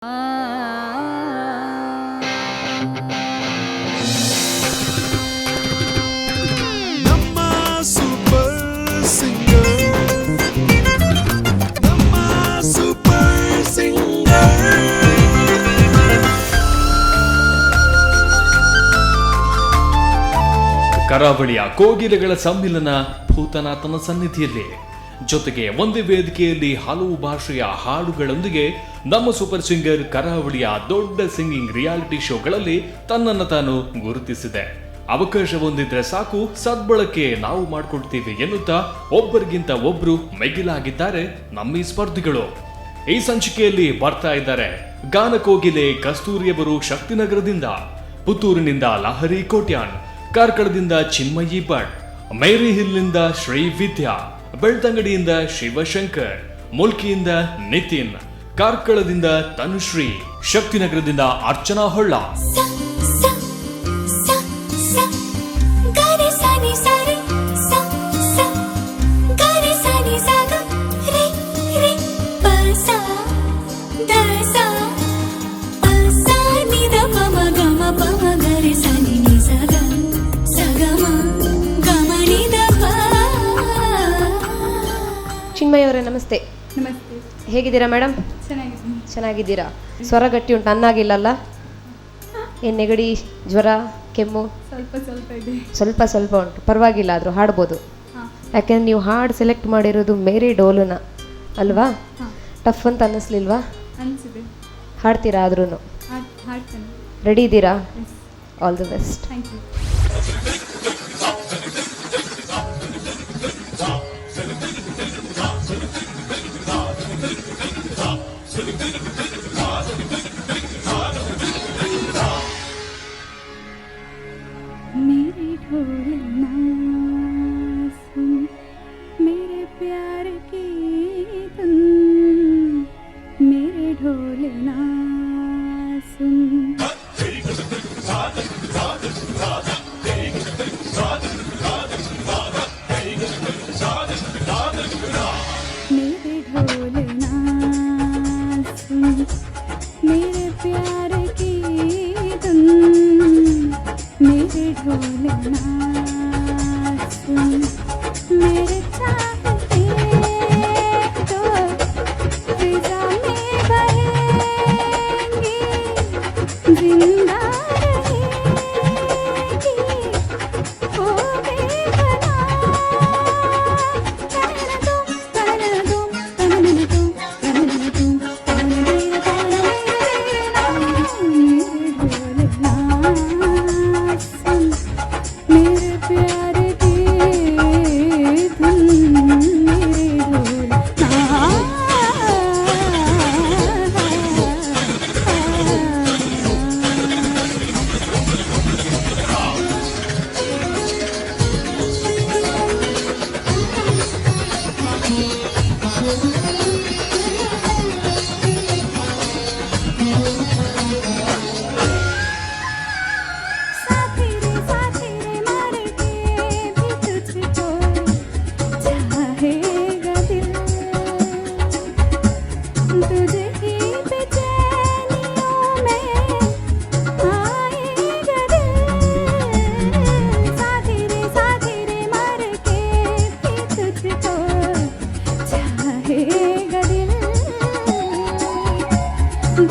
ಕರಾವಳಿಯ ಕೋಗಿಲೆಗಳ ಸಮ್ಮಿಲನ ಭೂತನಾಥನ ಸನ್ನಿಧಿಯಲ್ಲಿ, ಜೊತೆಗೆ ಒಂದೇ ವೇದಿಕೆಯಲ್ಲಿ ಹಲವು ಭಾಷೆಯ ಹಾಡುಗಳೊಂದಿಗೆ ನಮ್ಮ ಸೂಪರ್ ಸಿಂಗರ್ ಕರಾವಳಿಯ ದೊಡ್ಡ ಸಿಂಗಿಂಗ್ ರಿಯಾಲಿಟಿ ಶೋಗಳಲ್ಲಿ ತನ್ನನ್ನು ತಾನು ಗುರುತಿಸಿದೆ. ಅವಕಾಶ ಹೊಂದಿದ್ರೆ ಸಾಕು, ಸದ್ಬಳಕೆ ನಾವು ಮಾಡ್ಕೊಡ್ತೀವಿ ಎನ್ನುತ್ತಾ ಒಬ್ಬರಿಗಿಂತ ಒಬ್ರು ಮೆಗಿಲಾಗಿದ್ದಾರೆ ನಮ್ಮ ಈ ಸ್ಪರ್ಧಿಗಳು. ಈ ಸಂಚಿಕೆಯಲ್ಲಿ ಬರ್ತಾ ಇದ್ದಾರೆ ಗಾನ ಕೋಗಿಲೆ ಕಸ್ತೂರಿಯವರು ಶಕ್ತಿನಗರದಿಂದ, ಪುತ್ತೂರಿನಿಂದ ಲಹರಿ ಕೋಟ್ಯಾನ್, ಕಾರ್ಕಳದಿಂದ ಚಿನ್ಮಯಿ ಭಟ್, ಮೇರಿ ಹಿಲ್ನಿಂದ ಶ್ರೀ ವಿದ್ಯಾ, ಬೆಳ್ತಂಗಡಿಯಿಂದ ಶಿವಶಂಕರ್, ಮುಲ್ಕಿಯಿಂದ ನಿತಿನ್, ಕಾರ್ಕಳದಿಂದ ತನುಶ್ರೀ, ಶಕ್ತಿನಗರದಿಂದ ಅರ್ಚನಾ ಹೊಳ್ಳ. ಚಿನ್ಮಯಿ ಅವರೇ ನಮಸ್ತೆ. ನಮಸ್ತೆ. ಹೇಗಿದ್ದೀರಾ ಮೇಡಮ್? ಚೆನ್ನಾಗಿದ್ದೀರಾ? ಸ್ವರ ಗಟ್ಟಿ ಉಂಟು, ಅನ್ನಾಗಿಲ್ಲಲ್ಲ? ಏನು ನೆಗಡಿ, ಜ್ವರ, ಕೆಮ್ಮು? ಸ್ವಲ್ಪ ಇದೆ. ಸ್ವಲ್ಪ ಉಂಟು, ಪರವಾಗಿಲ್ಲ, ಆದರೂ ಹಾಡ್ಬೋದು. ಯಾಕೆಂದ್ರೆ ನೀವು ಹಾಡು ಸೆಲೆಕ್ಟ್ ಮಾಡಿರೋದು ಮೇರಿ ಡೋಲುನ ಅಲ್ವಾ? ಟಫ್ ಅಂತ ಅನ್ನಿಸ್ಲಿಲ್ವಾ? ಅನಿಸಿದೆ. ಹಾಡ್ತೀರಾ? ಆದ್ರೂ ಹಾಡ್ತೇನೆ. ರೆಡಿ ಇದ್ದೀರಾ? All the best. Thank you. मेरे ढोलना सुन, मेरे प्यार की धुन, मेरे ढोलना सुन. मेरे ढोलना सुन, मेरे प्यार की धुन, मेरे ढोलना सुन, मेरे चाहते तो फिजा में बहेंगी, जिंदा रहेगी ओ बेपना. मेरे प्यार की धुन, मेरे ढोलना.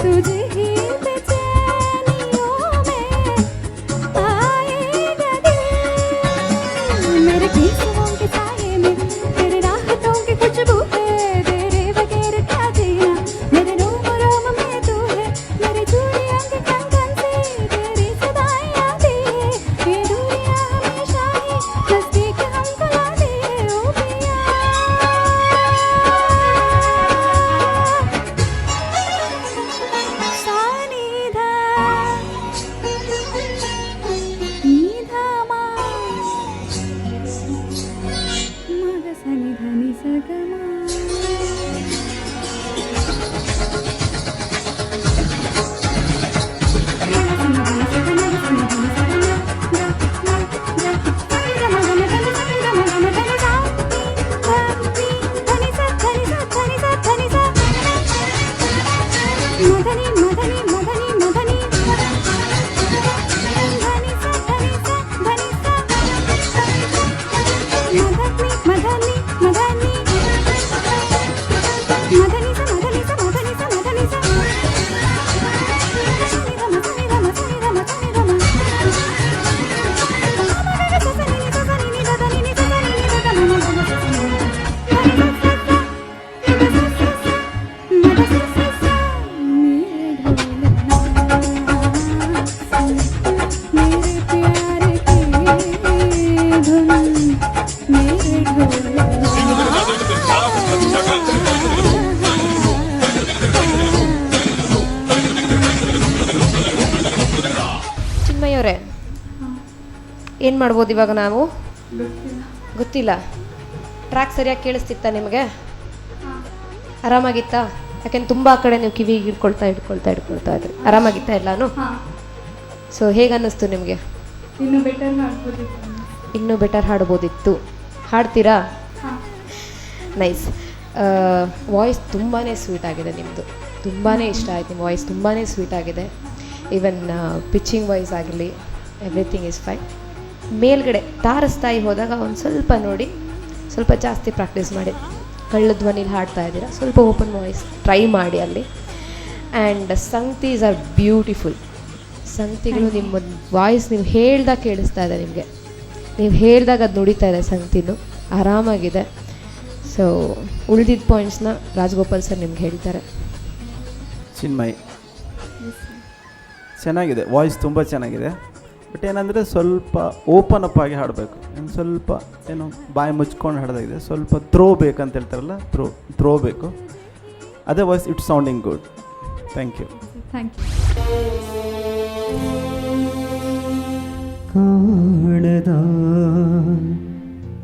तुझे ही बेचैनियों में आएगा दिल, मेरे गीतों के साये में तेरे राहतों की खुशबू है, तेरे बगैर क्या जीना, मेरे रोम रोम में तू है, मेरे चूड़ियों के कंगन से तेरी सदाएं आती है, ये दुनिया हमेशा ही नजदीक हमको लाती है ओ पिया. सानी ಮದನಿ ಮದನಿ ಮದನಿ ಧನಿ ಸ ಧನಿ ಸ ಧನಿ ಸ ಮದನಿ ಮದನಿ ಮದನಿ ಮದನಿ ಸ ಮದನಿ ಸ ಮದನಿ ಸ ಮದನಿ ಸ ಸನಿ ಧ ಮ ಸನಿ ಧ ಮ ಸನಿ ಧ ಮ ಸನಿ ಧ ಮ ಸನಿ ನಿ ಸ ಸನಿ ನಿ ಧ ಧನಿ ನಿ ಸ ಸನಿ ನಿ ಧ ಧ ಮ ಮ ಮ ಸ ಸನಿ मेरे प्यार की धुन मेरे ಚಿನ್ಮಯ್ಯವರೇ, ಏನು ಮಾಡ್ಬೋದು ಇವಾಗ ನಾವು? ಗೊತ್ತಿಲ್ಲ. ಟ್ರ್ಯಾಕ್ ಸರಿಯಾಗಿ ಕೇಳಿಸ್ತಿತ್ತಾ ನಿಮಗೆ? ಆರಾಮಾಗಿತ್ತಾ? ಯಾಕೆಂದ್ರೆ ತುಂಬ ಆ ಕಡೆ ನೀವು ಕಿವಿಗೆ ಹಿಡ್ಕೊಳ್ತಾ ಇದ್ರಿ. ಆರಾಮಾಗಿತ್ತಾ ಎಲ್ಲಾನು? ಸೊ ಹೇಗೆ ಅನ್ನಿಸ್ತು ನಿಮಗೆ? ಇನ್ನೂ ಬೆಟರ್ ಹಾಡ್ಬೋದಿತ್ತು. ಹಾಡ್ತೀರಾ? ನೈಸ್. ವಾಯ್ಸ್ ತುಂಬಾ ಸ್ವೀಟ್ ಆಗಿದೆ ನಿಮ್ಮದು. ತುಂಬಾ ಇಷ್ಟ ಆಯ್ತು. ನಿಮ್ಮ ವಾಯ್ಸ್ ತುಂಬಾ ಸ್ವೀಟ್ ಆಗಿದೆ. ಈವನ್ ಪಿಚ್ಚಿಂಗ್ ವಾಯ್ಸ್ ಆಗಲಿ, ಎವ್ರಿಥಿಂಗ್ ಈಸ್ ಫೈನ್. ಮೇಲ್ಗಡೆ ತಾರಸ್ತಾಯಿ ಹೋದಾಗ ಒಂದು ಸ್ವಲ್ಪ ನೋಡಿ, ಸ್ವಲ್ಪ ಜಾಸ್ತಿ ಪ್ರಾಕ್ಟೀಸ್ ಮಾಡಿ. ಕಳ್ಳ ಧ್ವನಿಲಿ ಹಾಡ್ತಾ ಇದ್ದೀರಾ, ಸ್ವಲ್ಪ ಓಪನ್ ವಾಯ್ಸ್ ಟ್ರೈ ಮಾಡಿ ಅಲ್ಲಿ. ಆ್ಯಂಡ್ ಸಂಗತೀಸ್ ಆರ್ ಬ್ಯೂಟಿಫುಲ್. ಸಂಗತಿಗಳು ನಿಮ್ಮ ವಾಯ್ಸ್ ನೀವು ಹೇಳ್ದಾಗ ಕೇಳಿಸ್ತಾ ಇದೆ ನಿಮಗೆ. ನೀವು ಹೇಳಿದಾಗ ಅದು ನುಡಿತಾ ಇದೆ ಸಂಗತಿನೂ. ಆರಾಮಾಗಿದೆ. ಸೊ ಉಳಿದಿದ್ದ ಪಾಯಿಂಟ್ಸ್ನ ರಾಜಗೋಪಾಲ್ ಸರ್ ನಿಮ್ಗೆ ಹೇಳ್ತಾರೆ. ಚಿನ್ಮಯ್, ಚೆನ್ನಾಗಿದೆ, ವಾಯ್ಸ್ ತುಂಬ ಚೆನ್ನಾಗಿದೆ. ಬಟ್ ಏನಂದರೆ ಸ್ವಲ್ಪ ಓಪನ್ ಅಪ್ ಆಗಿ ಹಾಡಬೇಕು. ಇನ್ನು ಸ್ವಲ್ಪ ಏನು ಬಾಯಿ ಮುಚ್ಕೊಂಡು ಹಾಡೋದಾಗಿದೆ. ಸ್ವಲ್ಪ ಥ್ರೋ ಬೇಕಂತ ಹೇಳ್ತಾರಲ್ಲ, ಥ್ರೋ ಬೇಕು. Otherwise it's sounding good. Thank you. ಕಾಣದ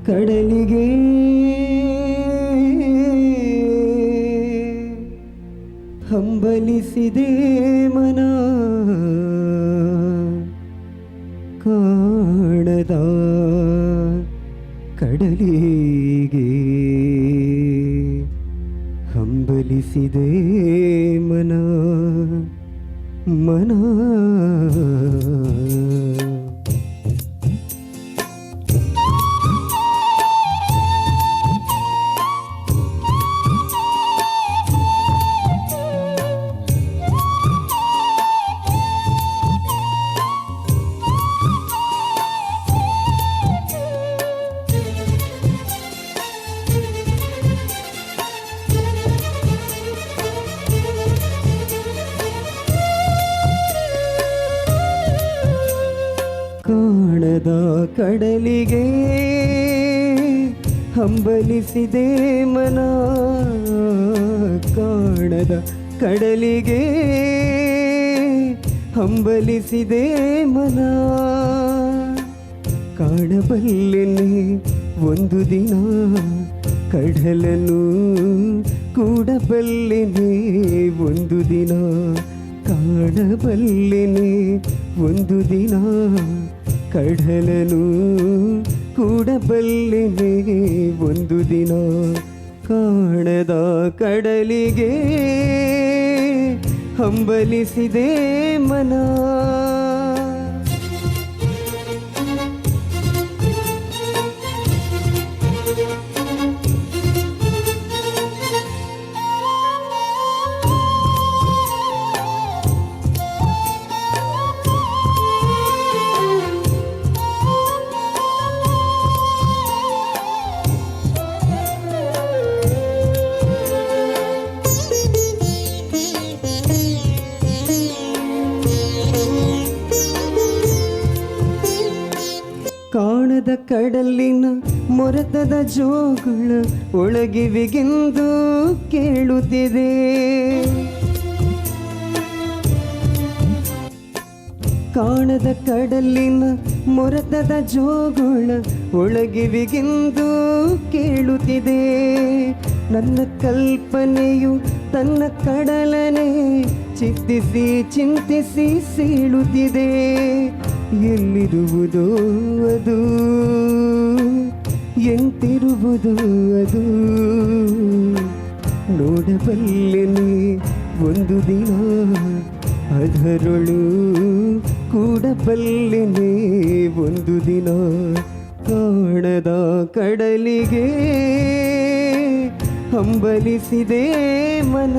ಕಡಲಿಗೆ ಹಂಬಲಿಸಿದೆ ಮನ, ಕಾಣದ ಕಡಲಿಗೆ ಹಂಬಲಿಸಿದೆ ಮನ ಮನ. ಕಾಣದ ಕಡಲಿಗೆ ಹಂಬಲಿಸಿದೆ ಮನ, ಕಾಣದ ಕಡಲಿಗೆ ಹಂಬಲಿಸಿದೆ ಮನ. ಕಾಣಬಲ್ಲೆನೆ ಒಂದು ದಿನ ಕಡಲನ್ನು, ಕೂಡಬಲ್ಲೆನೆ ಒಂದು ದಿನ. ಕಾಣಬಲ್ಲೆನೆ ಒಂದು ದಿನ ಕಡಲನು, ಕೂಡಬಲ್ಲೆನೆ ಒಂದು ದಿನ. ಕಾಣದ ಕಡಲಿಗೆ ಹಂಬಲಿಸಿದೆ ಮನ. ಕಾಣದ ಕಡಲಿನ ಮೊರತದ ಜೋಗುಳ ಒಳಗಿವಿಗೆಂದು ಕೇಳುತ್ತಿದೆ. ಕಾಣದ ಕಡಲಿನ ಮೊರತದ ಜೋಗುಳ ಒಳಗಿವಿಗೆಂದು ಕೇಳುತ್ತಿದೆ. ನನ್ನ ಕಲ್ಪನೆಯು ತನ್ನ ಕಡಲನೆ ಚಿತ್ತಿಸಿ ಚಿಂತಿಸಿ ಸೀಳುತ್ತಿದೆ. ಎಲ್ಲಿರುವುದೋ ಅದು, ಎಂತಿರುವುದೋ ಅದು, ನೋಡಬಲ್ಲೆನೆ ಒಂದು ದಿನ ಅದರೊಳು ಕೂಡಬಲ್ಲೆನೆ ಒಂದು ದಿನ ಕಾಣದ ಕಡಲಿಗೆ ಹಂಬಲಿಸಿದೆ ಮನ.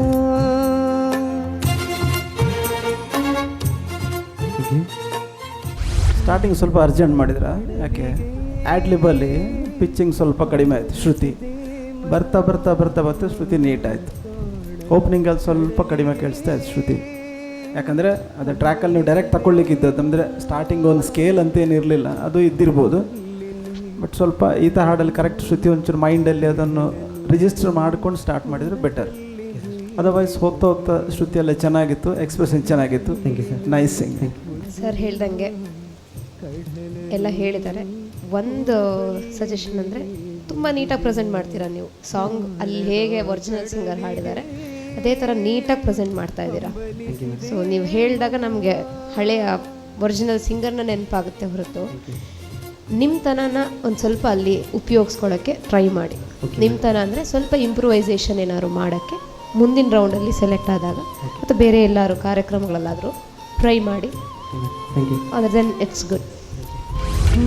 ಸ್ಟಾರ್ಟಿಂಗ್ ಸ್ವಲ್ಪ ಅರ್ಜೆಂಟ್ ಮಾಡಿದ್ರ, ಯಾಕೆ ಆ್ಯಡ್ಲಿಬಲ್ಲಿ ಪಿಚ್ಚಿಂಗ್ ಸ್ವಲ್ಪ ಕಡಿಮೆ ಆಯಿತು, ಶ್ರುತಿ ಬರ್ತಾ ಬರ್ತಾ ಬರ್ತಾ ಬರ್ತಾ ಶ್ರುತಿ ನೀಟ್ ಆಯಿತು. ಓಪನಿಂಗಲ್ಲಿ ಸ್ವಲ್ಪ ಕಡಿಮೆ ಕೇಳಿಸ್ತಾ ಇತ್ತು ಶ್ರುತಿ, ಯಾಕಂದರೆ ಅದು ಟ್ರ್ಯಾಕಲ್ಲಿ ನೀವು ಡೈರೆಕ್ಟ್ ತಗೊಳ್ಲಿಕ್ಕಿದ್ದದ್ದು, ಅಂದರೆ ಸ್ಟಾರ್ಟಿಂಗ್ ಒಂದು ಸ್ಕೇಲ್ ಅಂತೇನಿರಲಿಲ್ಲ, ಅದು ಇದ್ದಿರ್ಬೋದು. ಬಟ್ ಸ್ವಲ್ಪ ಈ ಥರ ಹಾಡಲ್ಲಿ ಕರೆಕ್ಟ್ ಶ್ರುತಿ ಒಂಚೂರು ಮೈಂಡಲ್ಲಿ ಅದನ್ನು ರಿಜಿಸ್ಟರ್ ಮಾಡ್ಕೊಂಡು ಸ್ಟಾರ್ಟ್ ಮಾಡಿದರೆ ಬೆಟರ್. ಅದರ್ವೈಸ್ ಹೋಗ್ತಾ ಹೋಗ್ತಾ ಶ್ರುತಿಯಲ್ಲೇ ಚೆನ್ನಾಗಿತ್ತು, ಎಕ್ಸ್ಪ್ರೆಷನ್ ಚೆನ್ನಾಗಿತ್ತು. Thank you sir. Nice sing. Sir ಹೇಳ್ದಂಗೆ ಎಲ್ಲ ಹೇಳಿದ್ದಾರೆ. ಒಂದು ಸಜೆಷನ್ ಅಂದರೆ ತುಂಬ ನೀಟಾಗಿ ಪ್ರೆಸೆಂಟ್ ಮಾಡ್ತೀರಾ ನೀವು ಸಾಂಗ್. ಅಲ್ಲಿ ಹೇಗೆ ಒರಿಜಿನಲ್ ಸಿಂಗರ್ ಹಾಡಿದ್ದಾರೆ ಅದೇ ಥರ ನೀಟಾಗಿ ಪ್ರೆಸೆಂಟ್ ಮಾಡ್ತಾ ಇದ್ದೀರಾ. ಸೊ ನೀವು ಹೇಳಿದಾಗ ನಮಗೆ ಹಳೆಯ ಒರಿಜಿನಲ್ ಸಿಂಗರ್ನ ನೆನಪಾಗುತ್ತೆ ಹೊರತು ನಿಮ್ಮ ತನನ ಒಂದು ಸ್ವಲ್ಪ ಅಲ್ಲಿ ಉಪಯೋಗಿಸ್ಕೊಳ್ಳೋಕ್ಕೆ ಟ್ರೈ ಮಾಡಿ. ನಿಮ್ಮ ತನ ಅಂದರೆ ಸ್ವಲ್ಪ ಇಂಪ್ರೂವೈಸೇಷನ್ ಏನಾದ್ರು ಮಾಡೋಕ್ಕೆ ಮುಂದಿನ ರೌಂಡಲ್ಲಿ ಸೆಲೆಕ್ಟ್ ಆದಾಗ ಮತ್ತು ಬೇರೆ ಎಲ್ಲರೂ ಕಾರ್ಯಕ್ರಮಗಳಲ್ಲಾದರೂ ಟ್ರೈ ಮಾಡಿ. Thank you. Other than it's good.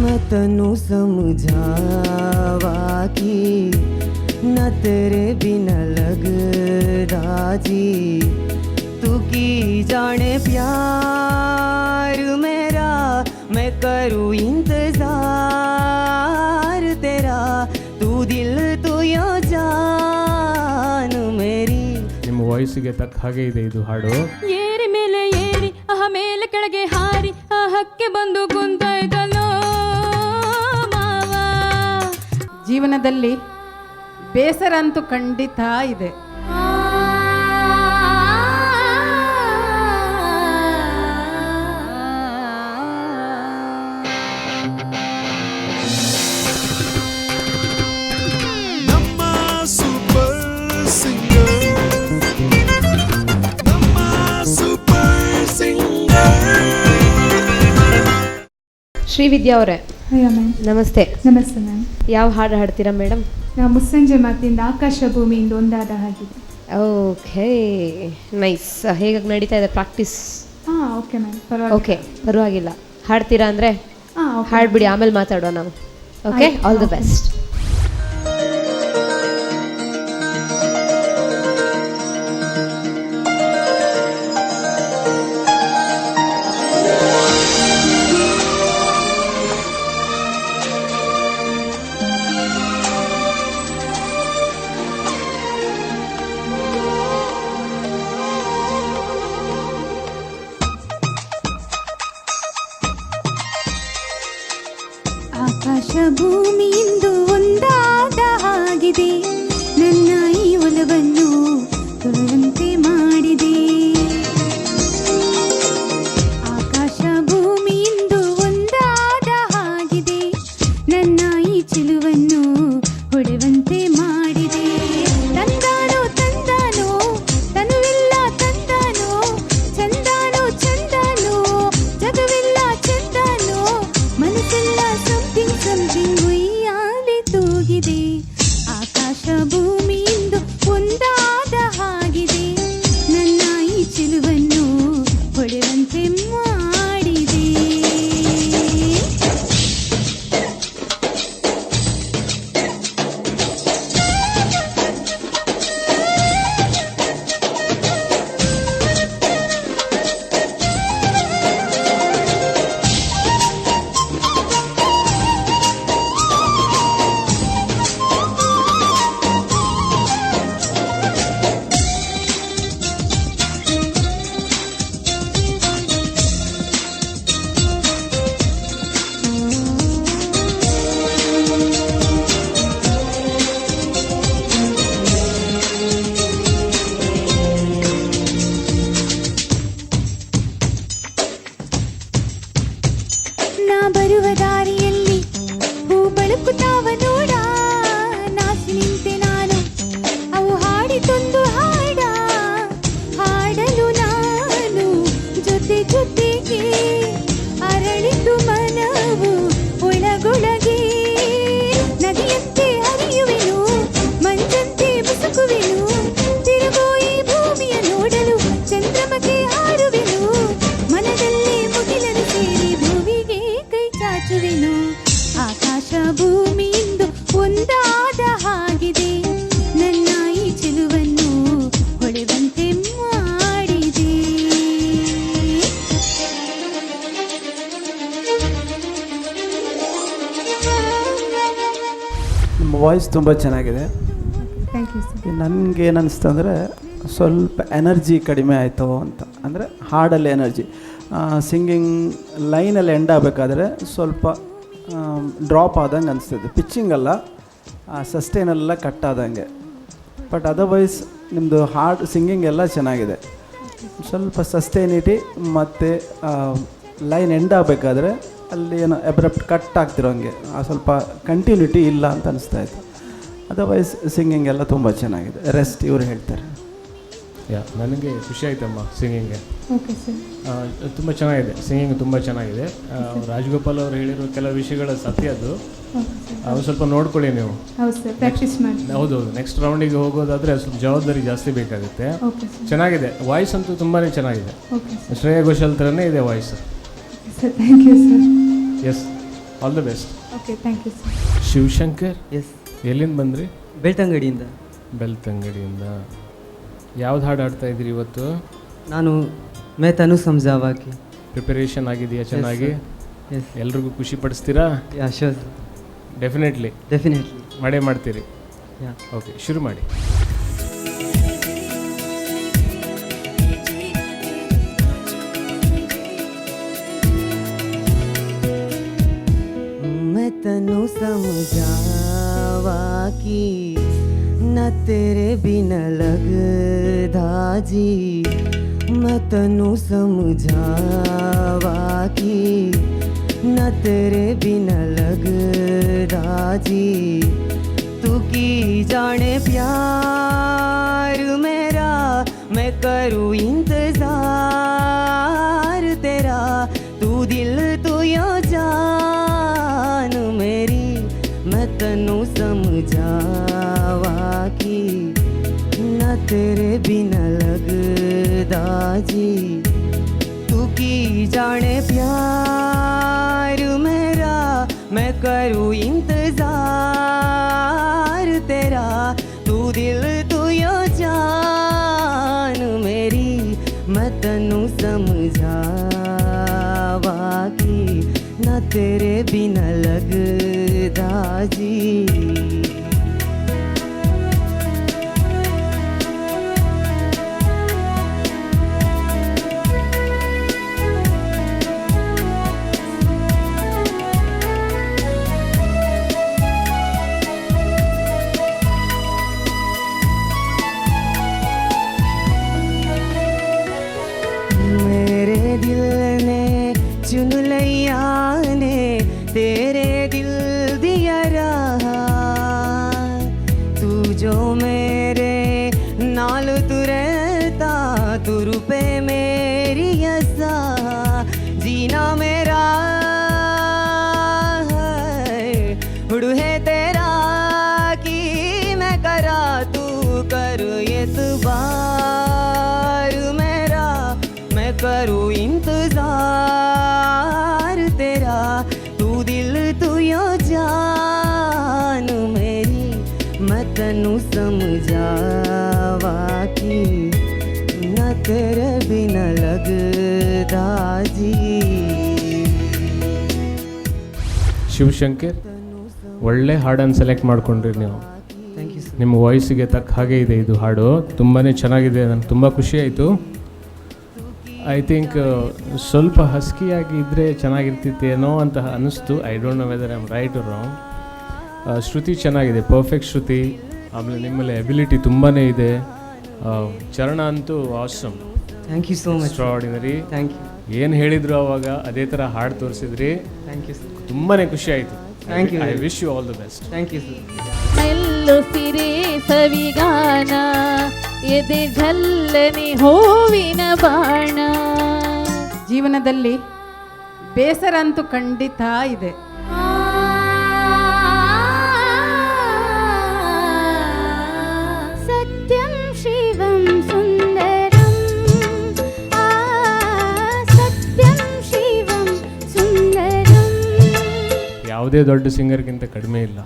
मैं तनु समझावा कि न तेरे बिना लग राजी, तू की जाने प्यार मेरा, मैं करूँ इंतजार तेरा, तू दिल तू यो जान मेरी. ನಿಮ್ಮ ವಾಯ್ಸಿಗೆ ತಕ್ಕ ಹಾಗೆ ಇದೆ ಇದು ಹಾಡು. ಏರಿ ಮೇಲೆ ಏರಿ ಮೇಲೆ ಕೆಳಗೆ ಹಾರಿ ಹಕ್ಕೆ ಬಂದು ಕುಂತಾಯ್ತಲ್ಲೋ ಮಾವ. ಜೀವನದಲ್ಲಿ ಬೇಸರ ಅಂತೂ ಖಂಡಿತ ಇದೆ. ಶ್ರೀವಿದ್ಯಾ ಅವರೇ ಅಯ್ಯ ಮ್ಯಾಮ್, ನಮಸ್ತೆ. ನಮಸ್ತೆ ಮ್ಯಾಮ್. ಯಾವ ಹಾಡು ಹಾಡ್ತೀರಾ ಮೇಡಮ್? ನಾವು ಮುಸ್ಸಂಜೆ ಮಾತಿಂದ ಆಕಾಶ ಭೂಮಿಯಿಂದ ಒಂದಾದ ಹಾಗಿದೆ. Okay, nice. ಹೇಗಾಗಿ ನಡೀತಾ ಇದೆ ಪ್ರಾಕ್ಟೀಸ್? ಹಾಂ, ಓಕೆ ಮ್ಯಾಮ್, ಪರವಾಗಿಲ್ಲ. ಓಕೆ, ಪರವಾಗಿಲ್ಲ. ಹಾಡ್ತೀರಾ ಅಂದರೆ ಹಾಂ, ಓಕೆ. ಹಾಡ್ಬಿಡಿ, ಆಮೇಲೆ ಮಾತಾಡೋಣ ನಾವು. Okay, all the best. ಆಕಾಶ ಭೂಮಿಯಿಂದು ಒಂದಾದ ಹಾಗಿದೆ, ನನ್ನ ಈ ಒಲವನ್ನು ತೊರೆದಂತೆ ಮಾಡಿದೆ. ಆಕಾಶ ಭೂಮಿಯಿಂದು ಒಂದಾದ ಹಾಗಿದೆ, ನನ್ನ ಈ ಚಿಲುವನ್ನು ಹೊಡೆವಂತೆ ಮಾಡಿದೆ. ತಂದಾನೋ ತಂದಾನೋ ತನುವಿಲ್ಲ ತಂದಾನೋ, ಚಂದಾನೋ ಚಂದಾನೋ ಜಗವಿಲ್ಲ ಚಂದಾನೋ, ಮನಸ್ಸೆಲ್ಲ ಸಮಥಿಂಗ್ ಸಮಥಿಂಗ್ ಉಯ್ಯಾಲೆ ತೂಗಿದೆ. ಆಕಾಶ ಭೂಮಿಯಿಂದ ಒಂದಾದ ಹಾಗಿದೆ, ನನ್ನ ಈ ಚಿಲುವನ್ನು ಹೊಡೆವಂತೆ ಮಾಡಿದೆ. ನಾ ಬರುವ ದಾರಿಯಲ್ಲಿ ಹೂ ಬಳುಕುತ್ತಾವ ನೋಡ, ನಾಸಿ ನಿಂತೆ ನಾನು ಅವು ಹಾಡಿತೊಂದು ಹಾಡ, ಹಾಡಲು ನಾನು ಜೊತೆ ಜೊತೆಗೆ ಅರಳಿತು ಮನವು ಒಳಗೊಳಗೆ. ನದಿಯಂತೆ ಹರಿಯುವೆನು, ಮಂಜಂತೆ ಬಸುಕುವೆನು, ತಿರುಗೋ ಈ ಭೂಮಿಯ ನೋಡಲು ಚಂದ್ರಮಗೆ ಹಾರುವೆನು. ವಾಯ್ಸ್ ತುಂಬ ಚೆನ್ನಾಗಿದೆ. Thank you sir. ನನಗೆ ಏನು ಅನಿಸ್ತು ಅಂದರೆ ಸ್ವಲ್ಪ ಎನರ್ಜಿ ಕಡಿಮೆ ಆಯಿತು ಅಂತ. ಅಂದರೆ ಹಾಡಲ್ಲಿ ಎನರ್ಜಿ, ಸಿಂಗಿಂಗ್ ಲೈನಲ್ಲಿ ಎಂಡ್ ಆಗಬೇಕಾದ್ರೆ ಸ್ವಲ್ಪ ಡ್ರಾಪ್ ಆದಂಗೆ ಅನಿಸ್ತದೆ. ಪಿಚ್ಚಿಂಗ್ ಅಲ್ಲ, ಸಸ್ಟೈನೆಲ್ಲ ಕಟ್ ಆದಂಗೆ. ಬಟ್ ಅದರ್ವೈಸ್ ನಿಮ್ಮದು ಹಾಡ್ ಸಿಂಗಿಂಗ್ ಎಲ್ಲ ಚೆನ್ನಾಗಿದೆ. ಸ್ವಲ್ಪ ಸಸ್ಟೈನಿಟಿ ಮತ್ತು ಲೈನ್ ಎಂಡ್ ಆಗಬೇಕಾದ್ರೆ ಅಲ್ಲಿ ಏನೋ ಅಬ್ರಪ್ಟ್ ಕಟ್ ಆಗ್ತಿರೋ ಹಂಗೆ ಸ್ವಲ್ಪ ಕಂಟಿನ್ಯೂಟಿ ಇಲ್ಲ ಅಂತ ಅನಿಸ್ತಾ ಇತ್ತು. ಅದರ್ವೈಸ್ ಸಿಂಗಿಂಗ್ ಎಲ್ಲ ತುಂಬ ಚೆನ್ನಾಗಿದೆ. ರೆಸ್ಟ್ ಇವ್ರು ಹೇಳ್ತಾರೆ. ನನಗೆ ಖುಷಿ ಆಯ್ತಮ್ಮ ಸಿಂಗಿಂಗ್ಗೆ. Okay sir. ತುಂಬ ಚೆನ್ನಾಗಿದೆ ಸಿಂಗಿಂಗ್, ತುಂಬ ಚೆನ್ನಾಗಿದೆ. ರಾಜಗೋಪಾಲ್ ಅವರು ಹೇಳಿರೋ ಕೆಲವು ವಿಷಯಗಳ ಸತ್ಯ ಅದು. ಅವು ಸ್ವಲ್ಪ ನೋಡ್ಕೊಳ್ಳಿ ನೀವು. ಹೌದು ಸರ್, ಪ್ರಾಕ್ಟೀಸ್ ಮಾಡಿ. ಹೌದೌದು, ನೆಕ್ಸ್ಟ್ ರೌಂಡಿಗೆ ಹೋಗೋದಾದರೆ ಸ್ವಲ್ಪ ಜವಾಬ್ದಾರಿ ಜಾಸ್ತಿ ಬೇಕಾಗುತ್ತೆ. Okay sir. ಚೆನ್ನಾಗಿದೆ, ವಾಯ್ಸ್ ಅಂತೂ ತುಂಬಾ ಚೆನ್ನಾಗಿದೆ. Okay sir. ಶ್ರೇಯಾ ಘೋಷಾಲ್ ಥರನೇ ಇದೆ voice. Sir thank you sir. Yes, all the best. Okay, thank you sir. Shivashankar, yes, ಎಲ್ಲಿಂದ ಬಂದ್ರಿ? ಬೆಳ್ತಂಗಡಿಯಿಂದ. ಬೆಳ್ತಂಗಡಿಯಿಂದ. ಯಾವ್ದು ಹಾಡು ಆಡ್ತಾ ಇದ್ರಿ ಇವತ್ತು? ನಾನು ಮೇ ತನು ಸಮಜಾವಾಕಿ. ಪ್ರಿಪರೇಷನ್ ಆಗಿದೆಯಾ ಚೆನ್ನಾಗಿ? ಎಸ್. ಎಲ್ರಿಗೂ ಖುಷಿ ಪಡಿಸ್ತೀರಾ? Yeah sure. ಡೆಫಿನೆಟ್ಲಿ ಮಾಡೇ ಮಾಡ್ತೀರಿ. ಯಾ. ಓಕೆ, ಶುರು ಮಾಡಿ. मैं तनु समझावा कि न तेरे बिना लगदा जी. मैं तनु समझावा कि न तेरे बिना लगदा जी. तू की जाने प्यार मेरा, मैं करूँ इंतजार तेरा. तू दिल तू यो जान मेरी, मैं तनु समझावा कि न तेरे बिना लगदा जी. तू की जाने प्यार मेरा, मैं करूँ इंतजार तेरा. तू दिल तू यो जान मेरी, मैं तनु समझावा कि न तेरे बिना लगदा जी. मेरे दिल ने चुन लिया ने तेरे दिल दिया रहा. तू जो मेरे नाल तू रहता, तू रुपए मेरी ऐसा. जीना मेरा है उड़ू है तेरा कि मैं करा, तू कर ये बार मेरा, मैं करूँ इंतजार तेरा. तू दिल तू यो जान मेरी, मैं तनु समझावा कि न तेरे बिना लगदा जी. ಶಿವಶಂಕರ್, ಒಳ್ಳೆ ಹಾಡನ್ನು ಸೆಲೆಕ್ಟ್ ಮಾಡ್ಕೊಂಡ್ರಿ ನೀವು. Thank you sir. ನಿಮ್ಮ ವಾಯ್ಸಿಗೆ ತಕ್ಕ ಹಾಗೆ ಇದೆ ಇದು ಹಾಡು. ತುಂಬಾ ಚೆನ್ನಾಗಿದೆ, ನನಗೆ ತುಂಬ ಖುಷಿ ಆಯಿತು. ಐ ಥಿಂಕ್ ಸ್ವಲ್ಪ ಹಸ್ಕಿಯಾಗಿ ಇದ್ದರೆ ಚೆನ್ನಾಗಿರ್ತಿತ್ತೇನೋ ಅಂತ ಅನ್ನಿಸ್ತು. I don't know whether I am right or wrong. ಶ್ರುತಿ ಚೆನ್ನಾಗಿದೆ, ಪರ್ಫೆಕ್ಟ್ ಶ್ರುತಿ. ಆಮೇಲೆ ನಿಮ್ಮಲ್ಲಿ ಎಬಿಲಿಟಿ ತುಂಬಾ ಇದೆ. ಚರಣ ಅಂತೂ awesome. Thank you so much. Extraordinary. Thank you. ಏನು ಹೇಳಿದ್ರು ಅವಾಗ ಅದೇ ಥರ ಹಾಡು ತೋರಿಸಿದ್ರಿ. Thank you sir. ತುಂಬಾ ಖುಷಿ ಆಯಿತು. Thank you. I wish you all the best. Thank you sir. ಮೆಲ್ಲು ಸಿರೆ ಸವಿಗಾನ, ಎದೆ ಝಲ್ಲನೆ ಹೂವಿನ ಬಾಣ. ಜೀವನದಲ್ಲಿ ಬೇಸರ ಅಂತೂ ಖಂಡಿತ ಇದೆ. ಸತ್ಯಂ ಶಿವಂ ಸುಂದರಂ, ಸತ್ಯಂ ಶಿವಂ ಸುಂದರಂ. ಯಾವುದೇ ದೊಡ್ಡ ಸಿಂಗರ್ಗಿಂತ ಕಡಿಮೆ ಇಲ್ಲ.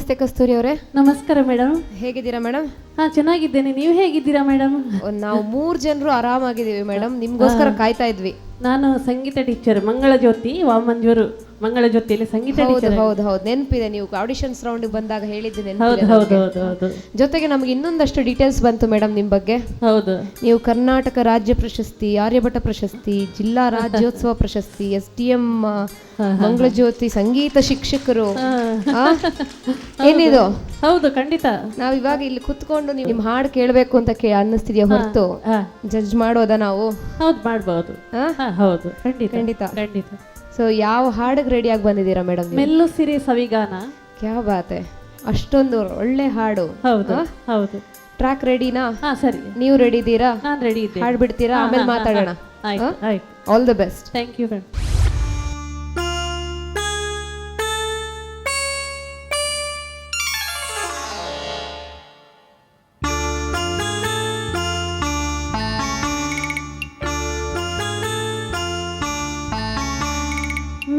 ನಮಸ್ತೆ ಕಸ್ತೂರಿ ಅವರೇ. ನಮಸ್ಕಾರ ಮೇಡಮ್. ಹೇಗಿದ್ದೀರಾ ಮೇಡಮ್? ಚೆನ್ನಾಗಿದ್ದೇನೆ, ನೀವು ಹೇಗಿದ್ದೀರಾ ಮೇಡಮ್? ನಾವು 3 ಜನರು ಆರಾಮಾಗಿದ್ದೀವಿ ಮೇಡಮ್, ನಿಮ್ಗೋಸ್ಕರ ಕಾಯ್ತಾ ಇದ್ವಿ. ನಾನು ಸಂಗೀತ ಟೀಚರ್ ಮಂಗಳಜ್ಯೋತಿ ವಾಮಂಜೂರು. ಮಂಗಳಜ್ಯೋತಿಯಲ್ಲಿ ಸಂಗೀತ ಟೀಚರ್. ಹೌದು ನೆನಪಿದೆ, ನೀವು ಆಡಿಷನ್ಸ್ ರೌಂಡ್ ಬಂದಾಗ ಹೇಳಿದ್ದೆ. ಹೌದು. ಜೊತೆಗೆ ನಮಗೆ ಇನ್ನೊಂದಷ್ಟು ಡೀಟೇಲ್ಸ್ ಬಂತು ಮೇಡಮ್ ನಿಮ್ಮ ಬಗ್ಗೆ. ಹೌದು, ನೀವು ಕರ್ನಾಟಕ ರಾಜ್ಯ ಪ್ರಶಸ್ತಿ, ಆರ್ಯಭಟ ಪ್ರಶಸ್ತಿ, ಜಿಲ್ಲಾ ರಾಜ್ಯೋತ್ಸವ ಪ್ರಶಸ್ತಿ, STM ಮಂಗಳಜ್ಯೋತಿ ಸಂಗೀತ ಶಿಕ್ಷಕರು. ಏನಿದು? ಹೌದು ಖಂಡಿತ. ನಾವ್ ಇವಾಗ ಇಲ್ಲಿ ಕುತ್ಕೊಂಡು ನಿಮ್ ಹಾಡು ಕೇಳಬೇಕು ಅಂತ ಅನ್ನಿಸ್ತಿದ್ಯಾ ಹೊರತು ಜಡ್ಜ್ ಮಾಡೋದ ನಾವು? ಹೌದು, ಮಾಡ್ಬೋದು. ಹೌದು, ಖಂಡಿತ. ಸೊ ಯಾವ ಹಾಡಿಗೆ ರೆಡಿಯಾಗಿ ಬಂದಿದ್ದೀರಾ ಮೇಡಮ್? ಮೆಲ್ಲು ಸಿರಿ ಸವಿಗಾನ. ಕ್ಯಾ ಬಾತ್ ಹೈ, ಅಷ್ಟೊಂದು ಒಳ್ಳೆ ಹಾಡು. ಹೌದು. ಟ್ರ್ಯಾಕ್ ರೆಡಿನಾ? ಸರಿ. ನೀವು ರೆಡಿ ಇದ್ದೀರಾ? ನಾನು ರೆಡಿ ಇದ್ದೀನಿ. ಹಾಡ್ಬಿಡ್ತೀರಾ? ಆಮೇಲೆ ಮಾತಾಡೋಣ. ಆಯ್ತು. All the best. Thank you madam.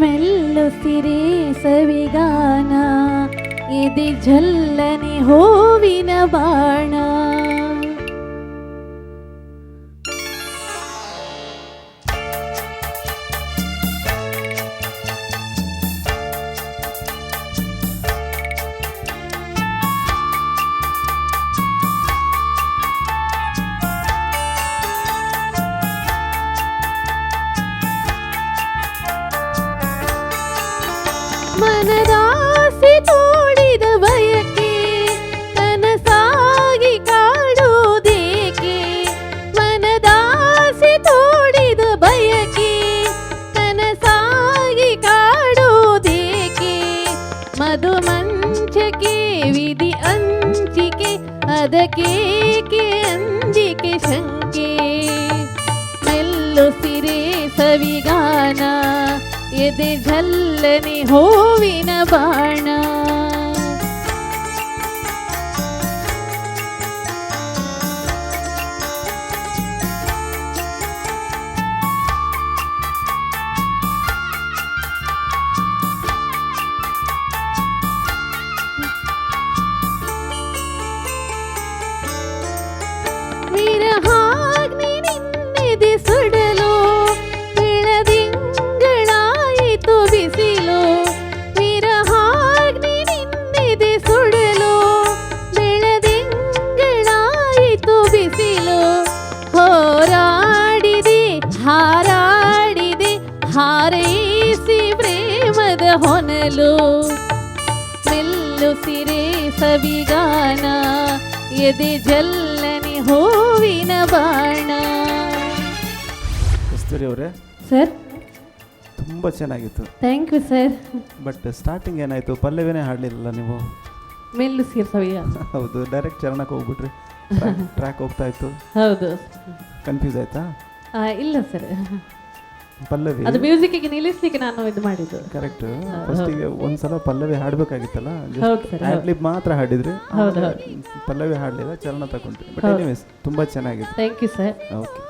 ಮೆಲ್ಲು ಸಿರಿ ಸವಿಗಾನ, ಎದೆ ಝಲ್ಲನೆ ಹೂವಿನ ಬಾಣ. ಮನದಾಸೆ ತೋಡಿದ ಬಯಕೆ ಕನಸಾಗಿ ಕಾಡುವುದೇಕೆ? ಮನದಾಸೆ ತೋಡಿದ ಬಯಕೆ ಕನಸಾಗಿ ಕಾಡುವುದೇಕೆ? ಮಧು ಮಂಚಕ್ಕೆ ವಿಧಿ ಅಂಚಿಕೆ, ಅದಕ್ಕೇಕೆ ಅಂಜಿಕೆ ಶಂಕೆ? ಮೆಲ್ಲು ಸಿರೆ ಸವಿಗಾನ, ಎದೆ ಝಲ್ಲನೆ ಹೂವಿನ ಬಾಣ. ವಿರಹಾಗ್ನಿ ನಿನ್ನೆದೆ ಸುಡಲು, ಬೆಳದಿಂಗಳಾಯಿತು ಬಿಸಿಲು. ವಿರಹಾಗ್ನಿ ನಿನ್ನೆದೆ ಸುಡಲು, ಬೆಳದಿಂಗಳಾಯಿತು ಬಿಸಿಲು. ಹೋರಾಡಿದೆ ಹಾರಾಡಿದೆ ಹಾರೈಸಿ ಪ್ರೇಮದ ಹೊನಲು. ಮೆಲ್ಲು ಸಿರೆ ಸವಿಗಾನ, ಎದೆ ಜಲ್ಲನೆ ಹೂವಿನ ಬಾಣ. ಕಸ್ತೂರಿ ಅವರೇ, ಸರ್ ತುಂಬ ಚೆನ್ನಾಗಿತ್ತು. Thank you sir. But starting ಏನಾಯಿತು, ಪಲ್ಲವಿನೇ ಹಾಡಲಿಲ್ಲ ನೀವು. ಮೆಲ್ಲು ಸಿರಿ ಸವಿಗಾನ. ಹೌದು, ಡೈರೆಕ್ಟ್ ಚರಣಕ್ಕೆ ಹೋಗ್ಬಿಟ್ರಿ. ಟ್ರ್ಯಾಕ್ ಹೋಗ್ತಾ ಇತ್ತು. ಹೌದು. ಕನ್ಫ್ಯೂಸ್ ಆಯ್ತಾ? ಇಲ್ಲ ಸರ್, ಪಲ್ಲವಿ ಅದು ಮ್ಯೂಸಿಕ್ಗೆ ನಿಲ್ಲಿಸ್ಲಿಕ್ಕೆ ನಾನು ಇದು ಮಾಡಿದ್ದು. ಕರೆಕ್ಟ್. ಫಸ್ಟಿಗೆ ಒಂದ್ಸಲ ಪಲ್ಲವಿ ಹಾಡ್ಬೇಕಾಗಿತ್ತಲ್ಲ, ಹೌದು ಸರ್. ಆಡ್ಲಿಪ್ ಮಾತ್ರ ಹಾಡಿದ್ರಿ. ಹೌದು. ಪಲ್ಲವಿ ಹಾಡಲಿಲ್ಲ, ಚರಣ ತಗೊಂಡ್ರಿ. ಬಟ್ ಎನಿವೇಸ್ ತುಂಬಾ ಚೆನ್ನಾಗಿದೆ. Thank you sir. Okay.